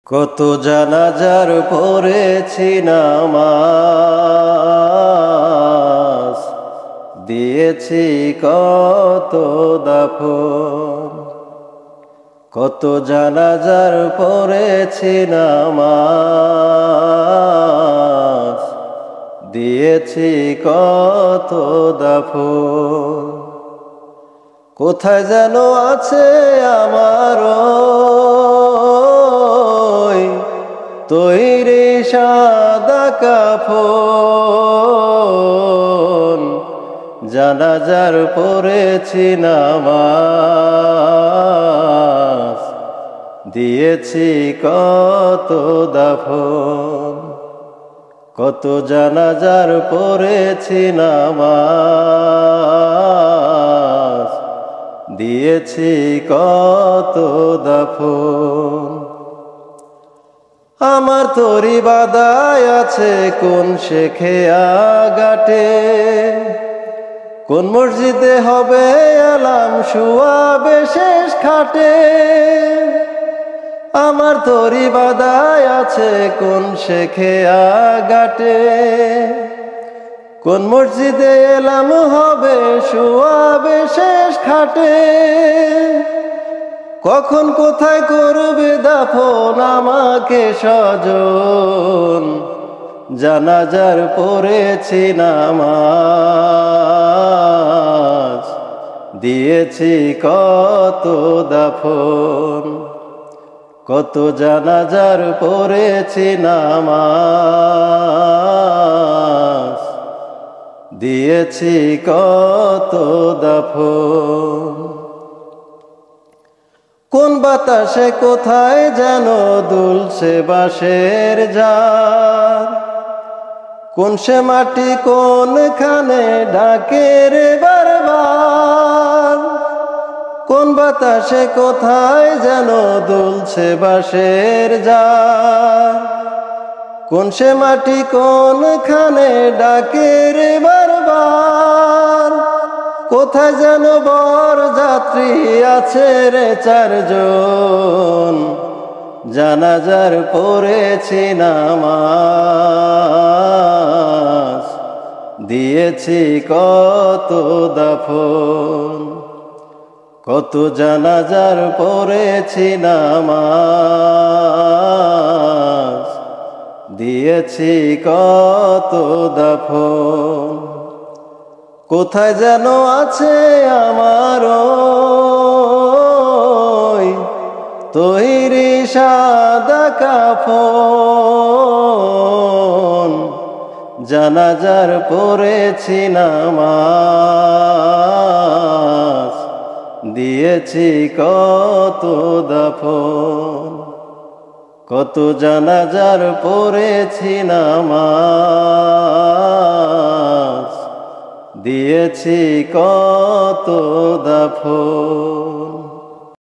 কত জানাজার পড়েছি নামাজ, দিয়েছি কত দাফন। কত জানাজার পড়েছি নামাজ, দিয়েছি কত দাফন। কোথায় যেন আছে আমার তৈরি সাদা কাফন, জানাজার পড়েছি নামাজ, দিয়েছি কত দাফন। কত জানাজার পড়েছি নামাজ, দিয়েছি কত দাফন। আমার তরি বাদায় আছে কোন শেখে আগাটে, কোন মসজিদে হবে আলাম শুয়াবে শেষ খাটে। আমার তরি বাদায় আছে কোন শেখে আগাটে, কোন মসজিদে এলাম হবে শুয়াবে শেষ খাটে। কখন কোথায় করবে দাফন আমাকে স্বজন, জানাজার পড়েছি নামাজ, দিয়েছি কত দাফন। কত জানাজার পড়েছি নামাজ, দিয়েছি কত দাফন। কোন বাতাসে কোথায় যেন দুলছে বাঁশের ঝাড়, কোন সে মাটি কোনখানে ডাকে রে বারবার। কোন বাতাসে কোথায় যেন দুলছে বাঁশের ঝাড়, কোন সে মাটি কোনখানে ডাকে রে বারবার। কোথায় যেন বর যাত্রী আছে রে চারজন, জানাজার পড়েছি নামাজ, দিয়েছি কত দাফন। কত জানাজার পড়েছি নামাজ, দিয়েছি কত দাফন। কোথায় যেন আছে আমার তৈরি সাদা কাফন, জানাজার পড়েছি নামাজ, দিয়েছি কত দাফন। কত জানাজার পড়েছি নামাজ, দিয়েছি কত দাফন।